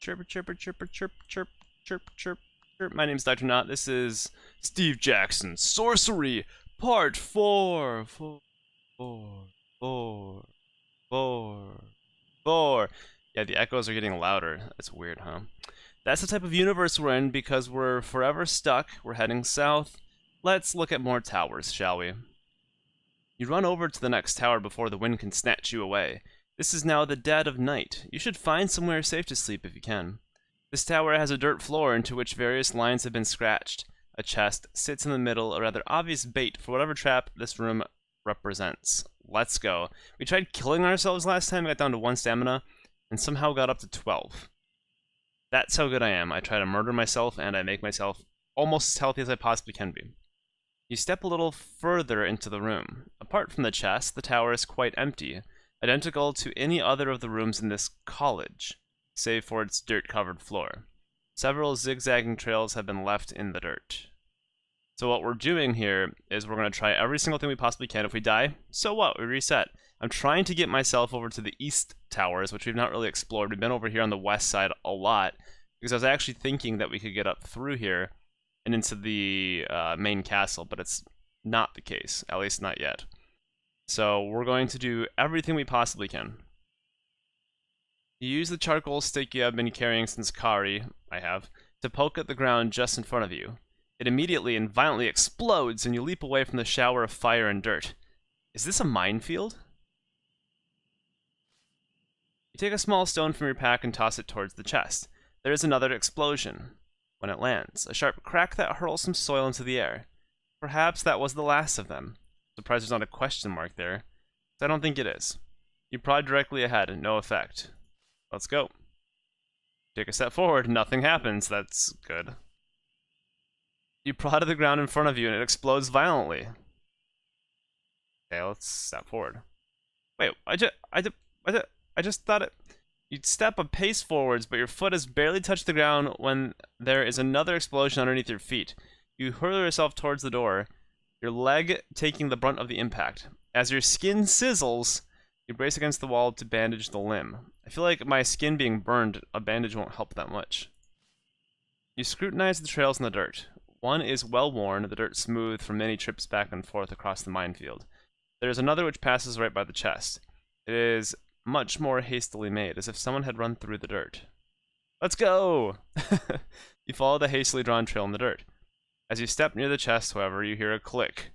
Chirp, chirp, chirp, chirp, chirp, chirp, chirp, chirp. My name's Dr. Knott. This is Steve Jackson's Sorcery, Part 4. 4, 4, 4, 4, 4. Yeah, the echoes are getting louder. That's weird, huh? That's the type of universe we're in because we're forever stuck. We're heading south. Let's look at more towers, shall we? You run over to the next tower before the wind can snatch you away. This is now the dead of night. You should find somewhere safe to sleep if you can. This tower has a dirt floor into which various lines have been scratched. A chest sits in the middle, a rather obvious bait for whatever trap this room represents. Let's go. We tried killing ourselves last time, got down to 1 stamina, and somehow got up to 12. That's how good I am. I try to murder myself, and I make myself almost as healthy as I possibly can be. You step a little further into the room. Apart from the chest, the tower is quite empty, identical to any other of the rooms in this college, save for its dirt-covered floor. Several zigzagging trails have been left in the dirt. So what we're doing here is we're going to try every single thing we possibly can. If we die, so what? We reset. I'm trying to get myself over to the east towers, which we've not really explored. We've been over here on the west side a lot, because I was actually thinking that we could get up through here and into the main castle, but it's not the case, at least not yet. So we're going to do everything we possibly can. You use the charcoal stick you have been carrying since Kari, I have, to poke at the ground just in front of you. It immediately and violently explodes, and you leap away from the shower of fire and dirt. Is this a minefield? You take a small stone from your pack and toss it towards the chest. There is another explosion. When it lands, a sharp crack that hurls some soil into the air. Perhaps that was the last of them. Surprised there's not a question mark there. I don't think it is. You prod directly ahead, no effect. Let's go. Take a step forward, nothing happens. That's good. You prod at the ground in front of you and it explodes violently. Okay, let's step forward. Wait, I just thought it... You'd step a pace forwards, but your foot has barely touched the ground when there is another explosion underneath your feet. You hurl yourself towards the door, your leg taking the brunt of the impact. As your skin sizzles, you brace against the wall to bandage the limb. I feel like my skin being burned, a bandage won't help that much. You scrutinize the trails in the dirt. One is well worn, the dirt smooth from many trips back and forth across the minefield. There is another which passes right by the chest. It is much more hastily made, as if someone had run through the dirt. Let's go! You follow the hastily drawn trail in the dirt. As you step near the chest, however, you hear a click.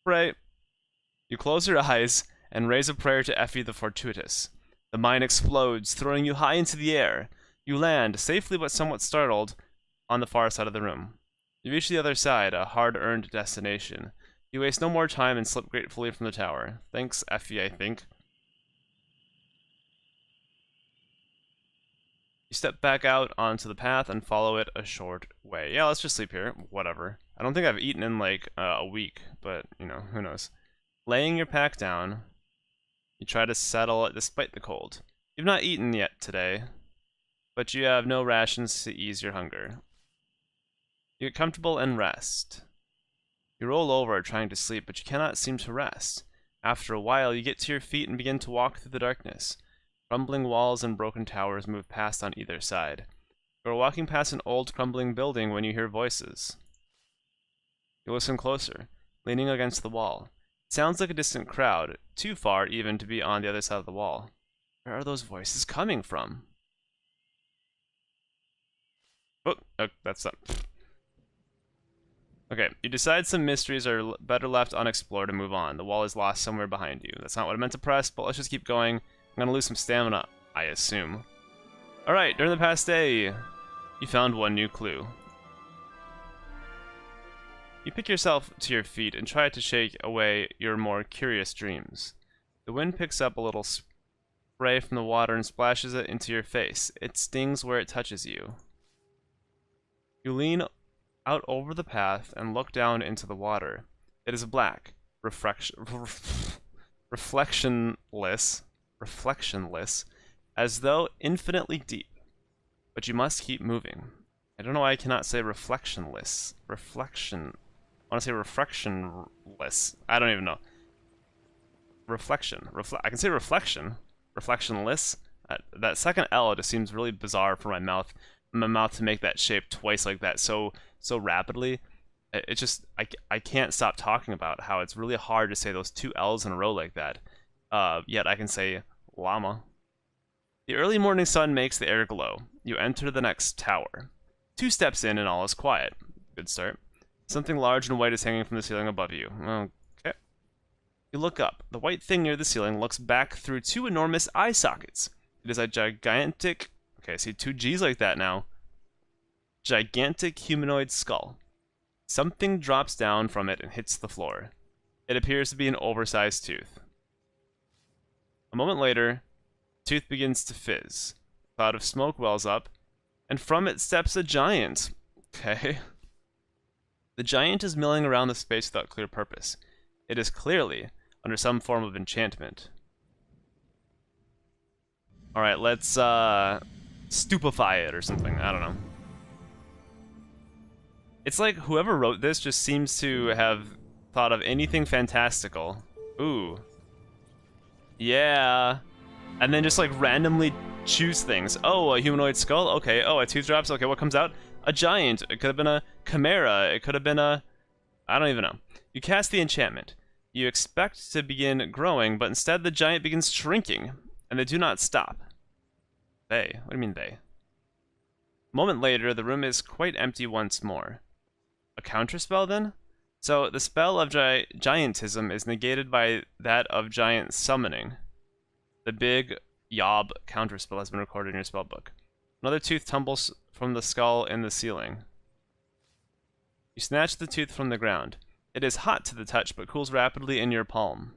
Right. You close your eyes and raise a prayer to Effie the Fortuitous. The mine explodes, throwing you high into the air. You land, safely but somewhat startled, on the far side of the room. You reach the other side, a hard-earned destination. You waste no more time and slip gratefully from the tower. Thanks, Effie, I think. You step back out onto the path and follow it a short way. Yeah, let's just sleep here. Whatever. I don't think I've eaten in like a week, but you know, who knows. Laying your pack down, you try to settle it despite the cold. You've not eaten yet today, but you have no rations to ease your hunger. You get comfortable and rest. You roll over trying to sleep, but you cannot seem to rest. After a while, you get to your feet and begin to walk through the darkness. Crumbling walls and broken towers move past on either side. You are walking past an old crumbling building when you hear voices. You listen closer, leaning against the wall. It sounds like a distant crowd, too far even to be on the other side of the wall. Where are those voices coming from? Oh, that's up. Okay, you decide some mysteries are better left unexplored and move on. The wall is lost somewhere behind you. That's not what I meant to press, but let's just keep going. I'm gonna lose some stamina, I assume. Alright, during the past day, you found one new clue. You pick yourself to your feet and try to shake away your more curious dreams. The wind picks up a little spray from the water and splashes it into your face. It stings where it touches you. You lean out over the path and look down into the water. It is black, reflectionless, as though infinitely deep. But you must keep moving. I don't know why I cannot say reflectionless. I want to say reflectionless. I don't even know. I can say reflection. Reflectionless. That second L just seems really bizarre for my mouth to make that shape twice like that so rapidly. It just, I can't stop talking about how it's really hard to say those two L's in a row like that. Yet I can say llama. The early morning sun makes the air glow. You enter the next tower. 2 steps in and all is quiet. Good start. Something large and white is hanging from the ceiling above you. Okay. You look up. The white thing near the ceiling looks back through 2 enormous eye sockets. It is a gigantic... Okay, I see 2 G's like that now. Gigantic humanoid skull. Something drops down from it and hits the floor. It appears to be an oversized tooth. A moment later, the tooth begins to fizz. A cloud of smoke wells up, and from it steps a giant. Okay. The giant is milling around the space without clear purpose. It is clearly under some form of enchantment. Alright, let's stupefy it or something. I don't know. It's like whoever wrote this just seems to have thought of anything fantastical. Ooh. Yeah. And then just like randomly choose things. Oh, a humanoid skull? Okay. Oh, a tooth drops? Okay, what comes out? A giant. It could have been a chimera. It could have been a... I don't even know. You cast the enchantment. You expect to begin growing, but instead the giant begins shrinking, and they do not stop. They? What do you mean they? A moment later, the room is quite empty once more. A counterspell, then? So, the spell of giantism is negated by that of giant summoning. The big Yob counterspell has been recorded in your spellbook. Another tooth tumbles from the skull in the ceiling. You snatch the tooth from the ground. It is hot to the touch, but cools rapidly in your palm.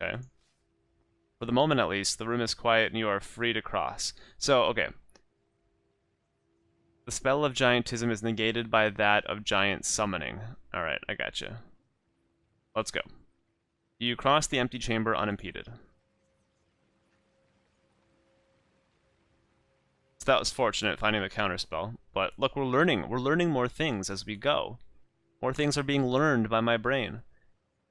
Okay. For the moment, at least, the room is quiet and you are free to cross. So, okay. The spell of giantism is negated by that of giant summoning. Alright, I gotcha. Let's go. You cross the empty chamber unimpeded. So that was fortunate, finding the counterspell. But look, we're learning more things as we go. More things are being learned by my brain.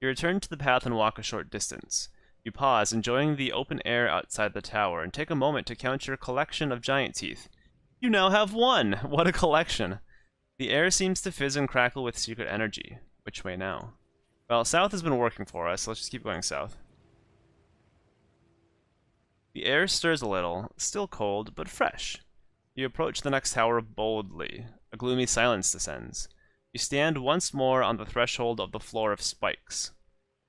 You return to the path and walk a short distance. You pause, enjoying the open air outside the tower, and take a moment to count your collection of giant teeth. You now have 1! What a collection! The air seems to fizz and crackle with secret energy. Which way now? Well, south has been working for us, so let's just keep going south. The air stirs a little, still cold, but fresh. You approach the next tower boldly. A gloomy silence descends. You stand once more on the threshold of the floor of spikes.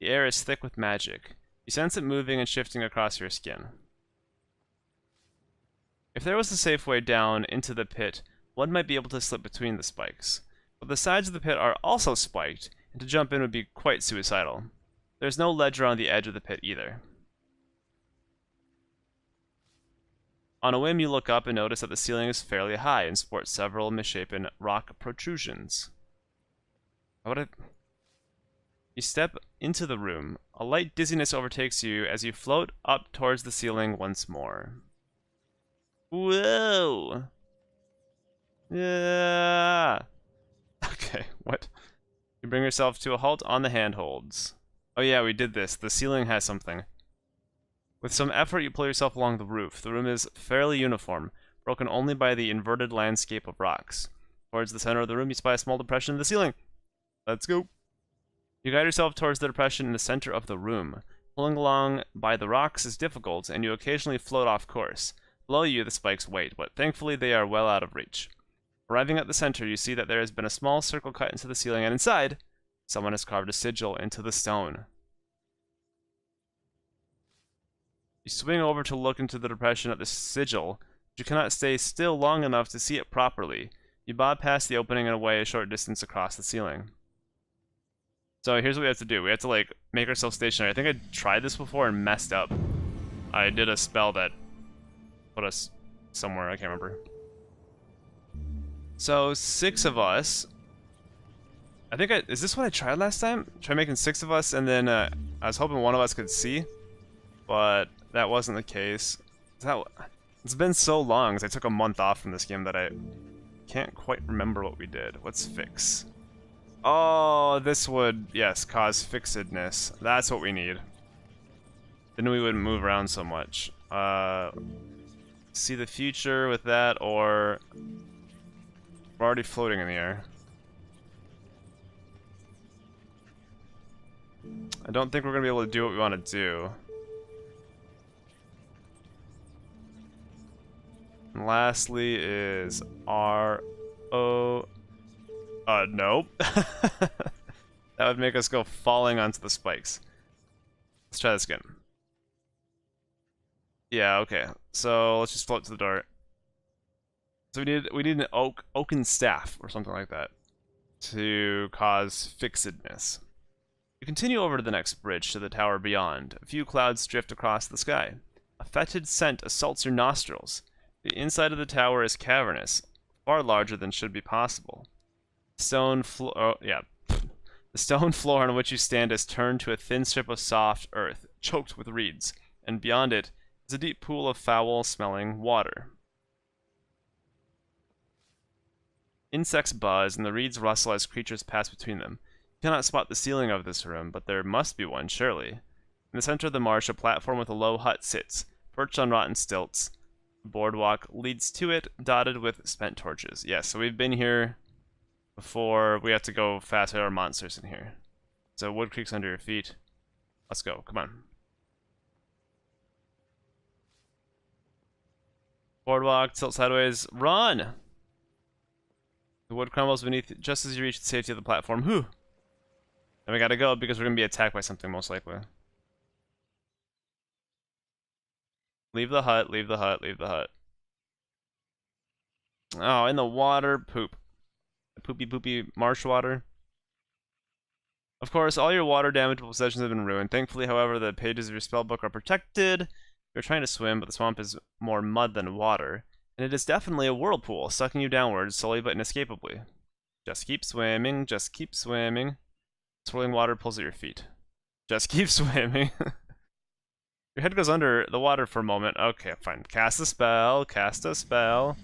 The air is thick with magic. You sense it moving and shifting across your skin. If there was a safe way down into the pit, one might be able to slip between the spikes. But the sides of the pit are also spiked, and to jump in would be quite suicidal. There's no ledge around the edge of the pit either. On a whim, you look up and notice that the ceiling is fairly high and sports several misshapen rock protrusions. You step into the room. A light dizziness overtakes you as you float up towards the ceiling once more. Whoa! Yeah. Okay, what? You bring yourself to a halt on the handholds. Oh yeah, we did this. The ceiling has something. With some effort, you pull yourself along the roof. The room is fairly uniform, broken only by the inverted landscape of rocks. Towards the center of the room, you spy a small depression in the ceiling. Let's go. You guide yourself towards the depression in the center of the room. Pulling along by the rocks is difficult, and you occasionally float off course. Below you, the spikes wait, but thankfully they are well out of reach. Arriving at the center, you see that there has been a small circle cut into the ceiling, and inside, someone has carved a sigil into the stone. You swing over to look into the depression at the sigil, but you cannot stay still long enough to see it properly. You bob past the opening and away a short distance across the ceiling. So here's what we have to do. We have to, like, make ourselves stationary. I think I tried this before and messed up. I did a spell that put us somewhere, I can't remember. So, 6 of us. I think is this what I tried last time? Try making 6 of us, and then I was hoping one of us could see, but that wasn't the case. It's been so long, because I took a month off from this game that I can't quite remember what we did. What's fix? Oh, this would, yes, cause fixedness. That's what we need. Then we wouldn't move around so much. See the future with that, or we're already floating in the air. I don't think we're gonna be able to do what we want to do. And lastly is R-O... nope. That would make us go falling onto the spikes. Let's try this again. Yeah, okay. So let's just float to the door. So we need an oaken staff or something like that to cause fixedness. You continue over to the next bridge to the tower beyond. A few clouds drift across the sky. A fetid scent assaults your nostrils. The inside of the tower is cavernous, far larger than should be possible. The stone floor on which you stand is turned to a thin strip of soft earth, choked with reeds, and beyond it is a deep pool of foul-smelling water. Insects buzz, and the reeds rustle as creatures pass between them. You cannot spot the ceiling of this room, but there must be one, surely. In the center of the marsh, a platform with a low hut sits, perched on rotten stilts. The boardwalk leads to it, dotted with spent torches. Yes, so we've been here before. We have to go fast. There are monsters in here. So Wood Creek's under your feet. Let's go. Come on. Boardwalk, tilt sideways. Run! The wood crumbles beneath just as you reach the safety of the platform. Whew! And we gotta go because we're gonna be attacked by something, most likely. Leave the hut, leave the hut, leave the hut. Oh, in the water, poop. Poopy poopy marsh water. Of course, all your water damageable possessions have been ruined. Thankfully, however, the pages of your spellbook are protected. You're trying to swim, but the swamp is more mud than water. And it is definitely a whirlpool, sucking you downwards, slowly but inescapably. Just keep swimming, just keep swimming. Swirling water pulls at your feet. Just keep swimming. Your head goes under the water for a moment. Okay, fine. Cast a spell, cast a spell.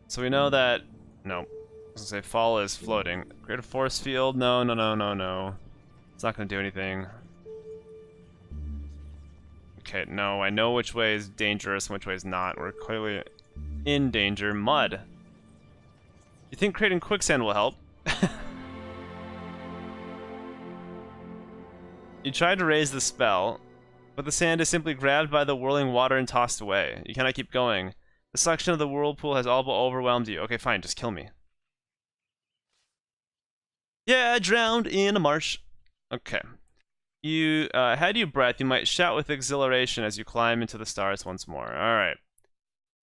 So we know that... No. I was gonna say fall is floating. Create a force field. No, no, no, no, no. It's not gonna do anything. Okay, no, I know which way is dangerous and which way is not. We're clearly in danger. Mud. You think creating quicksand will help? You tried to raise the spell, but the sand is simply grabbed by the whirling water and tossed away. You cannot keep going. The suction of the whirlpool has all but overwhelmed you. Okay, fine, just kill me. Yeah, drowned in a marsh. Okay. You had you breath, you might shout with exhilaration as you climb into the stars once more. Alright.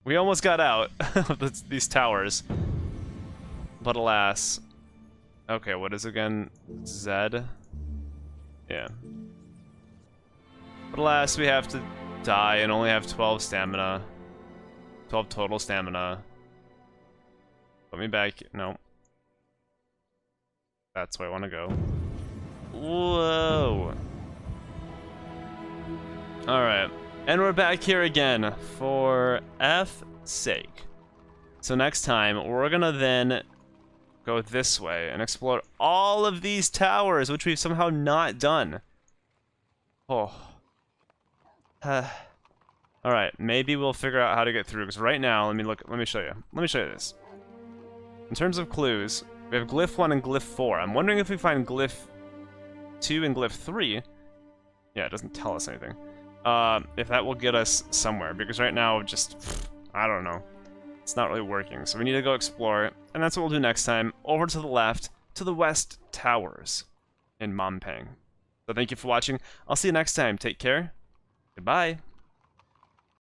We almost got out of these towers. But alas. Okay, what is it again? Z? Yeah. But alas, we have to die and only have 12 stamina. 12 total stamina. Put me back. No. That's where I want to go. Whoa. Alright. And we're back here again for F's sake. So next time, we're gonna then go this way and explore all of these towers, which we've somehow not done. Oh. Alright, maybe we'll figure out how to get through, because right now, let me show you. Let me show you this. In terms of clues, we have Glyph 1 and Glyph 4. I'm wondering if we find Glyph 2 and Glyph 3. Yeah, it doesn't tell us anything. If that will get us somewhere, because right now, just, I don't know. It's not really working, so we need to go explore it, and that's what we'll do next time. Over to the left, to the West Towers in Mompang. So thank you for watching. I'll see you next time. Take care. Goodbye.